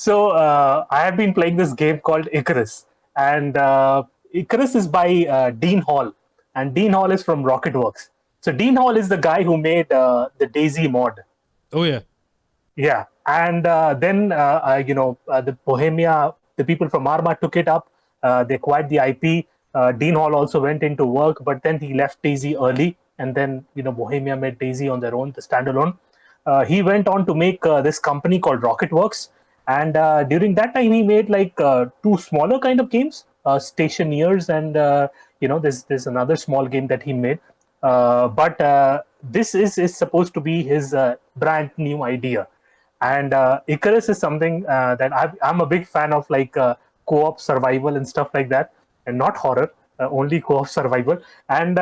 I have been playing this game called Icarus, and Icarus is by Dean Hall, and Dean Hall is from Rocketworks. So Dean Hall is the guy who made the Daisy mod. Oh yeah. Yeah, and then the Bohemia, the people from Arma took it up. They acquired the IP. Dean Hall also went into work, but then he left Daisy early, and then Bohemia made Daisy on their own, the standalone. He went on to make this company called Rocketworks, and during that time he made like two smaller kind of games, Stationeers, and there's another small game that he made. But this is supposed to be his brand new idea. And Icarus is something that I'm a big fan of, like co-op survival and stuff like that, and not horror, only co-op survival. And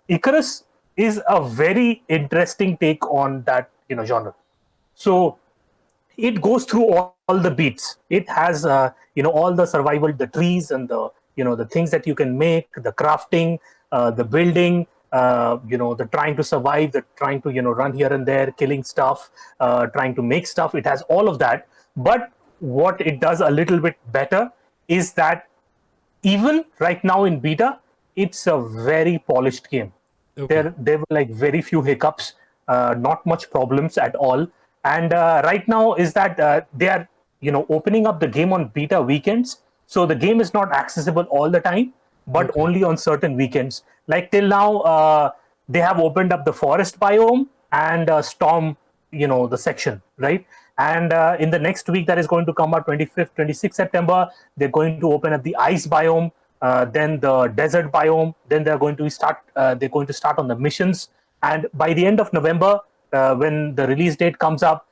Icarus is a very interesting take on that genre. So it goes through all the beats. It has all the survival, the trees and the things that you can make, the crafting, the building, the trying to survive, the trying to run here and there, killing stuff, trying to make stuff. It has all of that. But what it does a little bit better is that even right now in beta, it's a very polished game. Okay. There were like very few hiccups, not much problems at all. And right now is that they are opening up the game on beta weekends. So the game is not accessible all the time, but only on certain weekends. Like till now, they have opened up the forest biome and storm, the section, right? And in the next week that is going to come out, 25th, 26th September, they're going to open up the ice biome, then the desert biome. Then they're going to start on the missions. And by the end of November, when the release date comes up,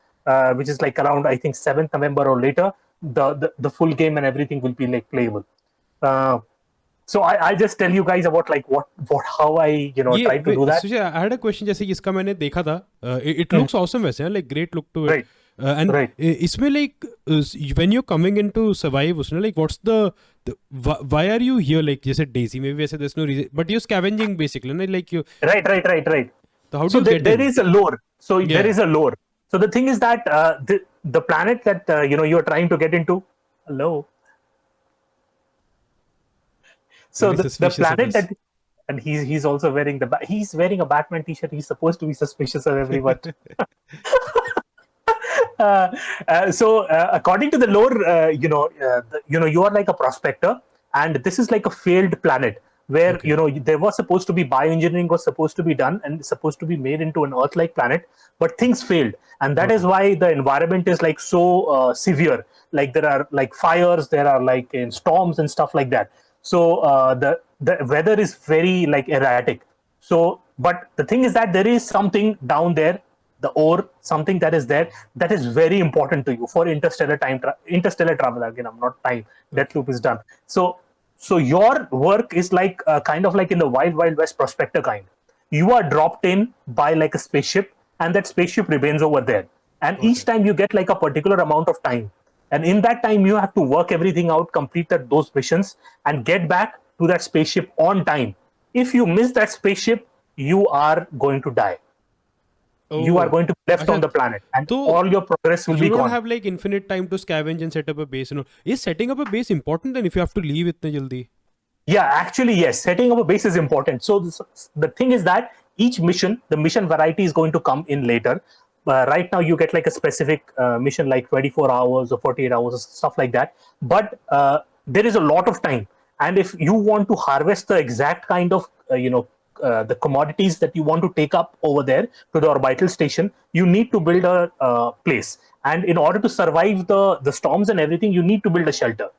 which is like around, I think, 7th November or later, the full game and everything will be like playable. So I'll just tell you guys about like how I tried to do that. Sushir, I had a question. जैसे इसका मैंने देखा था, it looks awesome वैसे, like great look to it. Right. And इसमें like when you're coming into survive, like what's the why are you here? Like जैसे Daisy में भी वैसे there's no reason, but you're scavenging basically, like you. Right. So how do you get there is a lore. So there is a lore. So the thing is that the planet that you're trying to get into. Hello. So the planet that, and he's also wearing he's wearing a Batman t-shirt. He's supposed to be suspicious of everyone. So according to the lore, you are like a prospector, and this is like a failed planet where there was supposed to be bioengineering was supposed to be done and supposed to be made into an Earth-like planet, but things failed, and that is why the environment is like so severe. Like there are like fires, there are like storms and stuff like that. So the weather is very like erratic. So, but the thing is that there is something down there, the ore, something that is there that is very important to you for interstellar travel. Again, I'm not time. Deathloop is done. So your work is like kind of like in the Wild Wild West prospector kind. You are dropped in by like a spaceship, and that spaceship remains over there. And each time you get like a particular amount of time. And in that time, you have to work everything out, complete those missions, and get back to that spaceship on time. If you miss that spaceship, you are going to die. You are going to be left on the planet, and all your progress will be gone. You don't have like infinite time to scavenge and set up a base. Is setting up a base important then if you have to leave itne jaldi? Yeah, actually, yes. Setting up a base is important. So the thing is that each mission, the mission variety is going to come in later. Right now, you get like a specific mission, like 24 hours or 48 hours or stuff like that. But there is a lot of time. And if you want to harvest the exact kind of, the commodities that you want to take up over there to the orbital station, you need to build a place. And in order to survive the storms and everything, you need to build a shelter.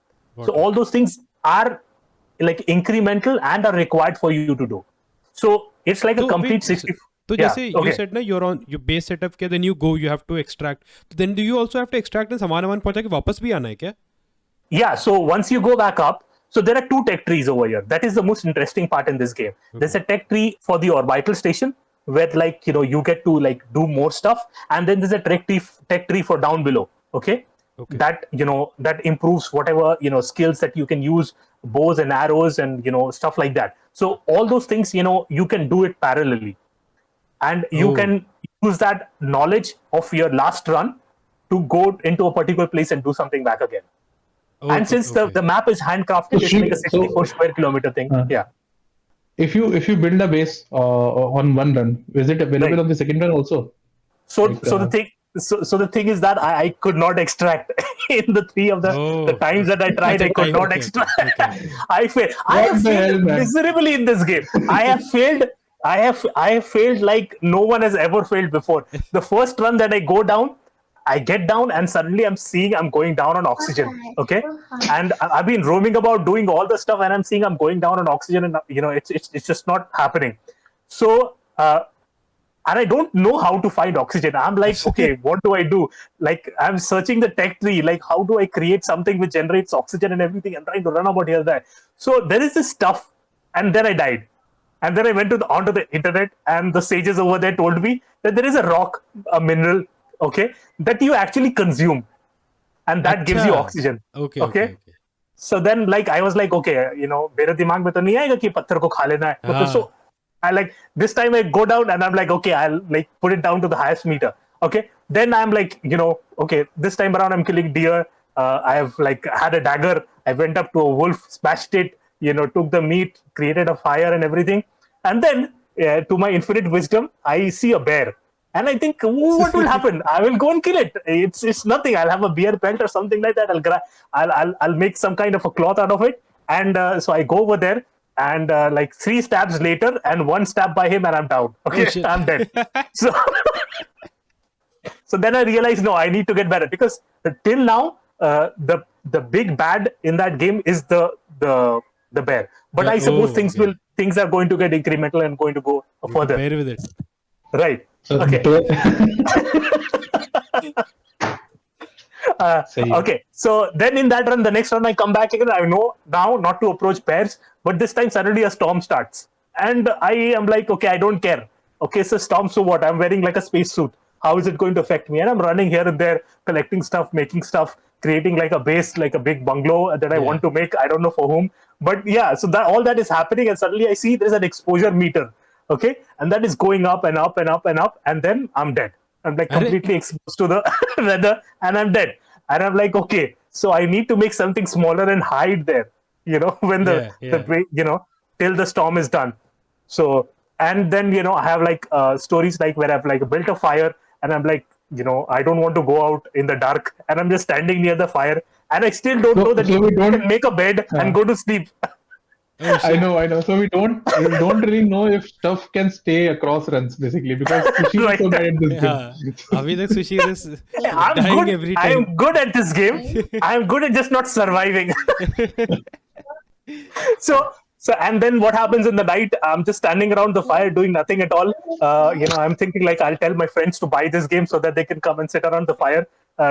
So all those things are like incremental and are required for you to do. So it's like a complete 60. So जैसे you said ना you're on your base setup के, then you go, you have to extract. Then do you also have to extract and सामान पहुंचा के वापस भी आना है क्या? Yeah, so once you go back up, so there are two tech trees over here. That is the most interesting part in this game. There's a tech tree for the orbital station where like you get to like do more stuff, and then there's a tech tree for down below. Okay. That that improves whatever skills that you can use, bows and arrows and stuff like that. So all those things you can do it parallelly. And you can use that knowledge of your last run to go into a particular place and do something back again. And since the map is handcrafted, it's like a 64 square kilometer thing. Yeah. If you build a base on one run, is it available on the second run also? So the thing is that I could not extract in the three of the times that I tried. I could not extract. I failed. I have failed miserably in this game. I have failed. I have failed like no one has ever failed before. The first run that I go down, I get down and suddenly I'm going down on oxygen. Okay, and I've been roaming about doing all the stuff, and I'm seeing I'm going down on oxygen, and it's just not happening. So. And I don't know how to find oxygen. I'm like, okay, what do I do? Like, I'm searching the tech tree. Like, how do I create something which generates oxygen and everything? I'm trying to run about here and there. So there is this stuff, and then I died. And then I went onto the internet, and the sages over there told me that there is a rock, a mineral, okay, that you actually consume, and that gives you oxygen. Okay. So then, like, I was like, okay, मेरे दिमाग में तो नहीं आएगा कि पत्थर को खा लेना है. So I like this time I go down and I'm like, okay, I'll like put it down to the highest meter. Okay. Then I'm like, okay, this time around I'm killing deer. I have like had a dagger. I went up to a wolf, smashed it, took the meat, created a fire and everything. And then to my infinite wisdom, I see a bear. And I think, what will happen? I will go and kill it. It's nothing. I'll have a bear pelt or something like that. I'll make some kind of a cloth out of it. And so I go over there. And like 3 stabs later, and 1 stab by him, and I'm down. Okay, I'm dead. So then I realized, no, I need to get better, because till now, the big bad in that game is the bear. But I suppose things are going to get incremental and going to go further. Bear with it. Right. Okay. Okay, so then in that run, the next run I come back again. I know now not to approach bears, but this time suddenly a storm starts, and I am like, okay, I don't care. Okay, so storm, so what? I'm wearing like a space suit. How is it going to affect me? And I'm running here and there, collecting stuff, making stuff, creating like a base, like a big bungalow that I want to make. I don't know for whom, but yeah. So that all that is happening, and suddenly I see there's an exposure meter. Okay, and that is going up and up and up and up, and then I'm dead. I'm like completely exposed to the weather, and I'm dead. And I'm like, okay, so I need to make something smaller and hide there, when till the storm is done. So, and then, I have like stories like where I've like built a fire, and I'm like, I don't want to go out in the dark, and I'm just standing near the fire, and I still don't know that you can make a bed and go to sleep. I know. So we don't really know if stuff can stay across runs, basically, because Sushir is so bad at this game. Abhi tak Sushir is dying every time. I am good at this game. I am good at just not surviving. So and then what happens in the night? I'm just standing around the fire doing nothing at all. I'm thinking like I'll tell my friends to buy this game so that they can come and sit around the fire.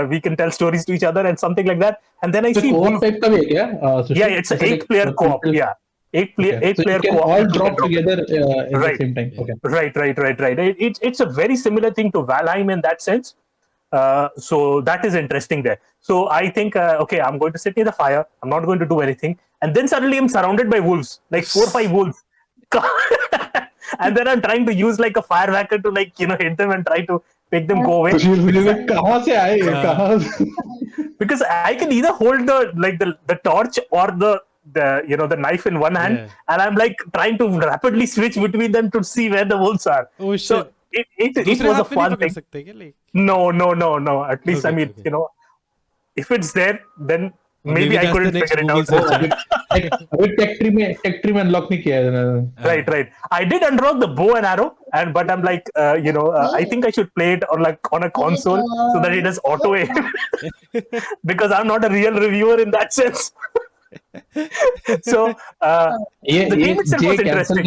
We can tell stories to each other and something like that. And then I see co-op type ka bhi hai kya? Yeah, it's an 8-player co-op. Yeah. 8-player so co-op. All drop together at the same time. Okay. Right. It's a very similar thing to Valheim in that sense. So that is interesting there. So I think, okay, I'm going to sit near the fire. I'm not going to do anything. And then suddenly I'm surrounded by wolves, like 4 or 5 wolves. And then I'm trying to use like a fire hacker to like, hit them and try to make them go away. Because I can either hold the torch or the knife in one hand, and I'm like trying to rapidly switch between them to see where the wolves are. Oh shit! So it was a fun thing. No. At least I mean, if it's there, then maybe I couldn't figure it out. Tech tree में unlock नहीं किया. Right. I did unlock the bow and arrow, but I'm like, I think I should play it on a console so that it is auto aim, because I'm not a real reviewer in that sense. So the game itself was interesting.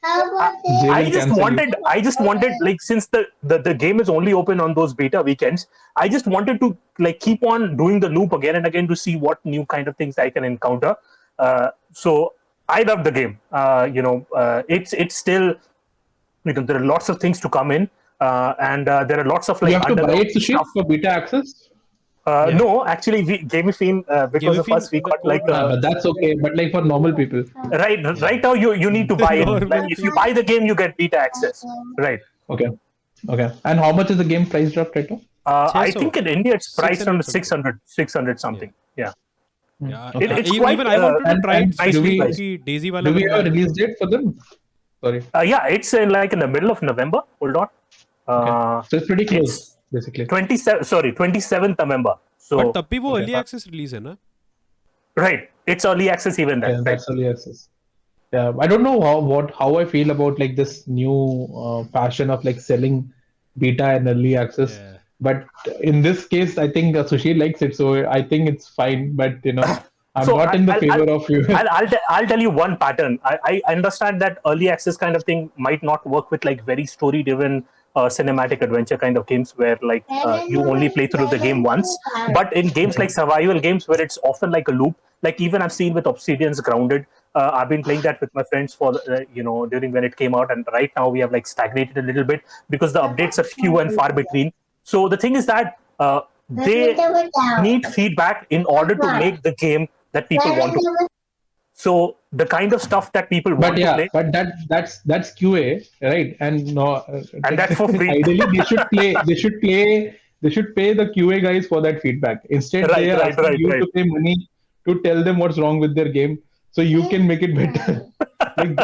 I just wanted like, since the game is only open on those beta weekends, I just wanted to like keep on doing the loop again and again to see what new kind of things I can encounter. So I love the game. It's still, there are lots of things to come in, and there are lots of like. You have to buy it, Sushir, for beta access. No, actually, Gameffine, because of us, we got like. But that's okay. But like for normal people. Right now, you need to buy it. Like, if you buy the game, you get beta access. Right. Okay. And how much is the game price drop right now? I 600 think in India it's priced around 600 600 something. Yeah. Yeah, Okay. It's quite even I wanted to try it, And do nicely especially we priced. क्योंकि Daisy do वाला we बंदा have है a ना release तो date for them? Sorry. Yeah, it's like in the middle of November. Hold on. Okay. So it's pretty close, It's basically. 27. Sorry, 27th November. but So तब भी वो Okay. early access release है ना right, it's early access even then. Okay, Right. that's early access. Yeah, I don't know how I feel about like this new passion of like selling beta and early access. yeah But in this case, I think Sushi likes it, so I think it's fine. But I'm So not in the favor of you. I'll tell you one pattern. I understand that early access kind of thing might not work with like very story driven cinematic adventure kind of games where like you only play through the game once. But in games like survival games where it's often like a loop, like even I've seen with Obsidian's Grounded. I've been playing that with my friends for during when it came out, and right now we have like stagnated a little bit because the updates are few and far between. So the thing is that they need feedback in order to make the game that people want to play. So the kind of stuff that people But want to yeah, play, but that's QA, right? And no, and that's for free. ideally they should play. They should pay the QA guys for that feedback. Instead, they Right, are right, asking right, you right. to pay money to tell them what's wrong with their game, so you can make it better. Like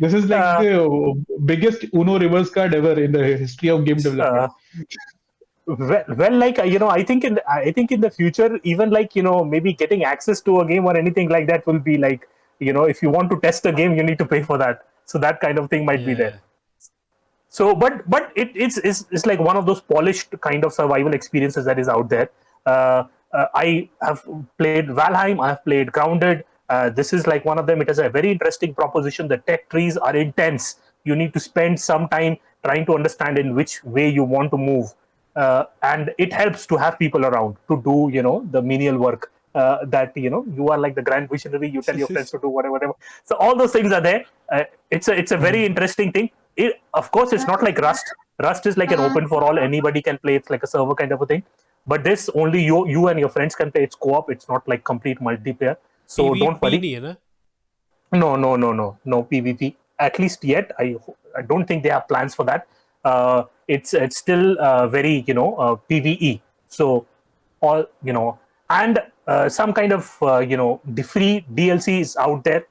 this is like Uh, the biggest Uno reverse card ever in the history of game uh, development. well, like I think in the future, even like maybe getting access to a game or anything like that will be like if you want to test a game, you need to pay for that. So that kind of thing might be there. yeah So but it's like one of those polished kind of survival experiences that is out there. I have played Valheim, I have played Grounded. This is like one of them. It is a very interesting proposition. The tech trees are intense. You need to spend some time trying to understand in which way you want to move, and it helps to have people around to do the menial work. That you are like the grand visionary. You tell your friends to do whatever. So all those things are there. It's a very interesting thing. Of course, it's not like Rust. Rust is like an open for all. Anybody can play. It's like a server kind of a thing. But this only you and your friends can play. It's co-op. It's not like complete multiplayer. So don't PvP worry. नहीं है ना No PvP. At least yet, I don't think they have plans for that. It's still very PVE. So all and some kind of the free DLC is out there,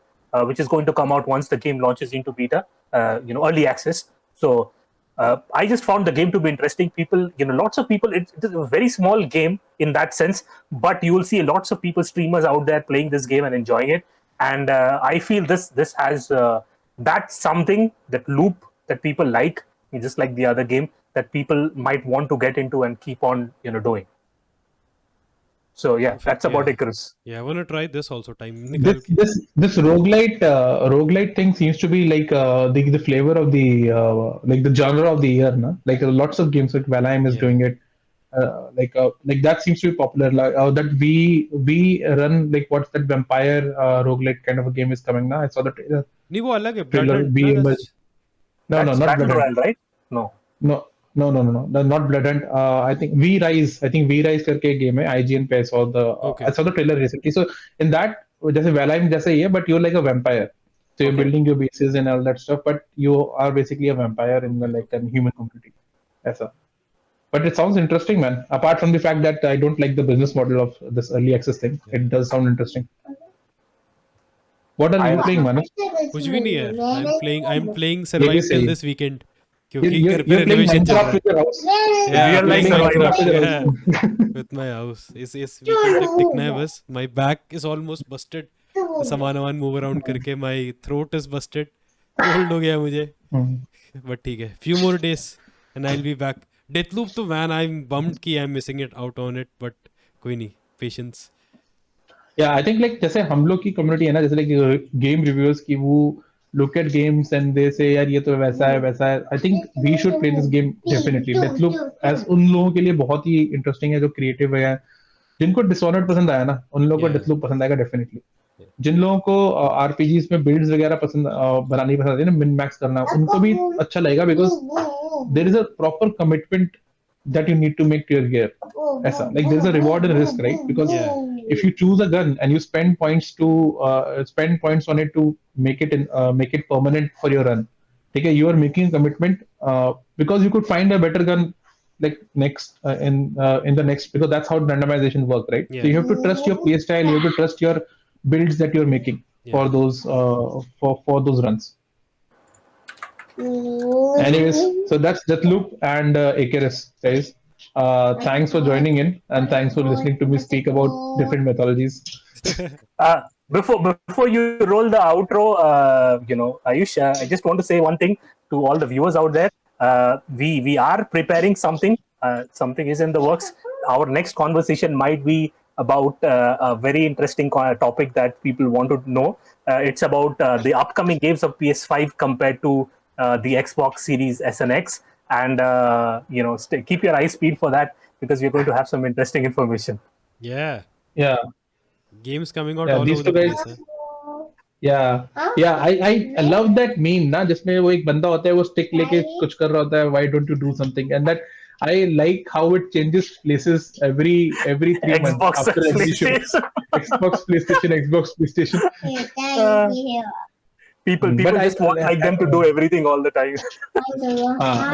which is going to come out once the game launches into beta, early access. So I just found the game to be interesting. People, lots of people. It is a very small game in that sense, but you will see lots of people, streamers out there playing this game and enjoying it. And I feel this has that's something, that loop that people like, just like the other game, that people might want to get into and keep on doing. So yeah, that's about yeah. Icarus. Yeah, I want to try this also. Time निकाल के. This roguelite thing seems to be like the flavor of the like the genre of the year, na? Like lots of games like Valheim is Yeah. doing it. Like that seems to be popular. Like that we run, like what's that vampire roguelite kind of a game is coming now. I saw the trailer. नहीं वो अलग है Trailer Blood Hunt we ना emerged. that's No, That's not Battle Blood Hunt. Royale, right? No. No, not Blood Hunt. I think V Rise. I think V Rise करके एक game है. IGN पे I saw Okay. I saw the trailer recently. So in that, जैसे Valheim जैसा ही है, but you're like a vampire. So you're Okay. building your bases and all that stuff, but you are basically a vampire in the like a human community. ऐसा. But it sounds interesting, man. Apart from the fact that I don't like the business model of this early access thing, it does sound interesting. What are you playing, Manoj? कुछ भी नहीं है यार I'm playing ये भी survive till सही है. this weekend क्योंकि घर पे You're playing renovation चल Minecraft रहा है. with your house. Yeah, Real playing life Minecraft. with your Yeah, house. with my house. इस weekend तक टिकना है बस. My back is almost busted. सामान move around करके my throat is busted. Cold हो गया मुझे. But ठीक है. Few more days and I'll be back. Deathloop तो man, I'm bummed कि I'm missing it out on it, but कोई नहीं. Patience. Yeah, I think like जैसे हम लोग की community है ना, जैसे like game reviewers की वो look at games and they say यार ये तो वैसा है. I think we should play this game definitely. Deathloop as उन लोगों के लिए बहुत ही interesting है जो creative है. जिनको Dishonored पसंद आया ना, उन लोगों को Yeah. Deathloop पसंद आएगा definitely. जिन लोगों को RPGs में builds वगैरह पसंद बनानी पसंद आती है ना, min max करना, उनको भी अच्छा लगेगा because there is a proper commitment that you need to make to your gear. ऐसा like there's a reward and risk, right? Because if you choose a gun and you spend points on it to make it permanent for your run, okay, you are making a commitment because you could find a better gun like next in the next, because that's how randomization works, right? Yeah. So you have to trust your play style, you have to trust your builds that you're making for Yeah. those for those runs. Anyways, so that's Deathloop and Icarus, guys. Thanks for joining in, and thanks for listening to me speak about different mythologies. Before you roll the outro, Ayush, I just want to say one thing to all the viewers out there. We are preparing something. Something is in the works. Our next conversation might be about a very interesting topic that people want to know. It's about the upcoming games of PS5 compared to the Xbox Series S and X. And keep your eyes peeled for that, because we're going to have some interesting information. Yeah. Yeah, Games coming out yeah. all These over two the guys. place. Yeah, yeah. I love that meme ना, जिसमें वो एक बंदा होता है, वो stick लेके कुछ कर रहा होता है. Why don't you do something? And that I like how it changes places every 3 months Xbox, after every show. PlayStation. Xbox, PlayStation. People But just want like them to do everything all the time.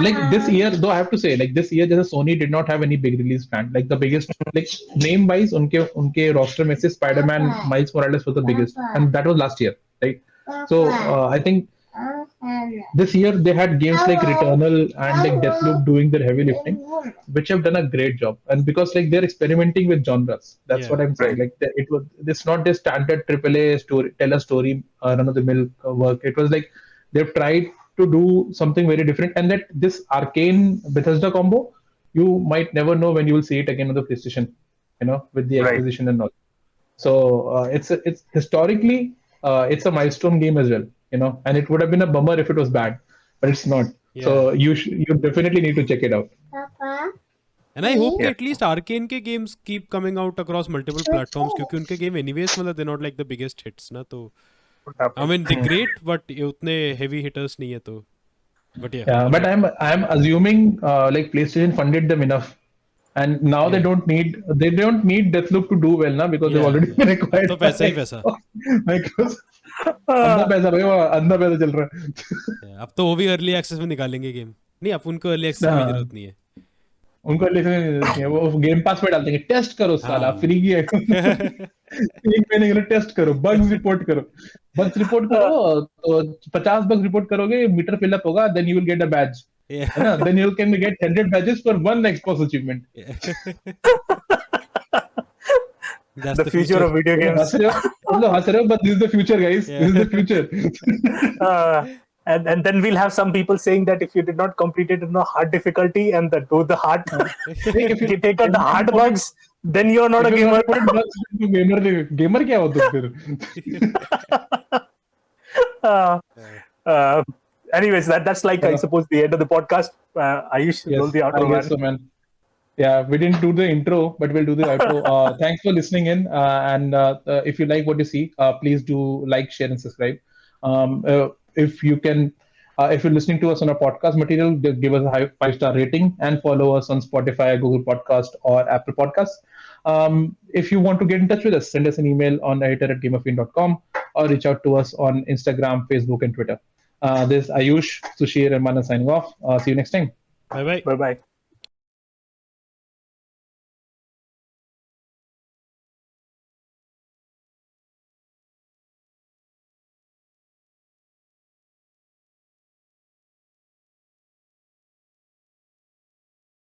like this year, though, I have to say, like this year, जैसे Sony did not have any big release planned. Like the biggest, like name wise, उनके roster में से Spider-Man Miles Morales was the biggest, and that was last year, right? So I think this year they had games like Returnal and like Deathloop doing their heavy lifting, which have done a great job. And because like they're experimenting with genres, that's Yeah. what I'm saying. Right. Like it was, it's not the standard AAA story, tell a story, run of the mill work. It was like they've tried to do something very different, and that this Arcane Bethesda combo, you might never know when you will see it again on the PlayStation, with the Right. acquisition and all. So it's historically it's a milestone game as well, and it would have been a bummer if it was bad, but it's not. Yeah. So you definitely need to check it out. And I hope Yeah. at least Arcane के games keep coming out across multiple platforms, क्योंकि उनके game anyways मतलब they're not like the biggest hits ना, तो I mean they're great but ये उतने heavy hitters नहीं है तो, but yeah. Yeah, but I'm assuming like PlayStation funded them enough, and now they Yeah. don't need Deathloop to do well now, because they've Yeah, already yeah. been acquired. अब तो पैसा ही by पैसा. Xbox. अंधा पैसा भाई, वो अंधा पैसा चल रहा है. Yeah, अब तो वो भी अर्ली एक्सेस में निकालेंगे गेम. नहीं, अब उनको अर्ली एक्सेस की हाँ. जरूरत नहीं है. उनको लिखने वो गेम पास पे डाल देंगे, टेस्ट करो साला, हाँ. फ्री की है. 1 महीने के लिए टेस्ट करो, बग्स रिपोर्ट करो. बग्स रिपोर्ट करो तो 50 बग्स रिपोर्ट करोगे, मीटर फिल अप होगा, then you will get a badge. Yeah. है ना? Then you can get 100 badges for one Xbox achievement. That's The future of video games. हंस रहे हो, but this is the future, guys. Yeah. This is the future. And then we'll have some people saying that if you did not complete it in a hard difficulty and do the hard, if you take out the hard bugs, then you're not a if you gamer. put bugs into gamer क्या हो तुम फिर? Anyways, that's like I suppose the end of the podcast. Ayush, roll the outro. I guess so, man. Yeah, we didn't do the intro, but we'll do the outro. Thanks for listening in, and if you like what you see, please do like, share, and subscribe. If you can, if you're listening to us on a podcast material, give us a 5-star rating and follow us on Spotify, Google Podcast, or Apple Podcasts. If you want to get in touch with us, send us an email on editor@gameffine.com or reach out to us on Instagram, Facebook, and Twitter. This is Ayush, Sushir, and Manan signing off. See you next time. Bye bye. Bye bye.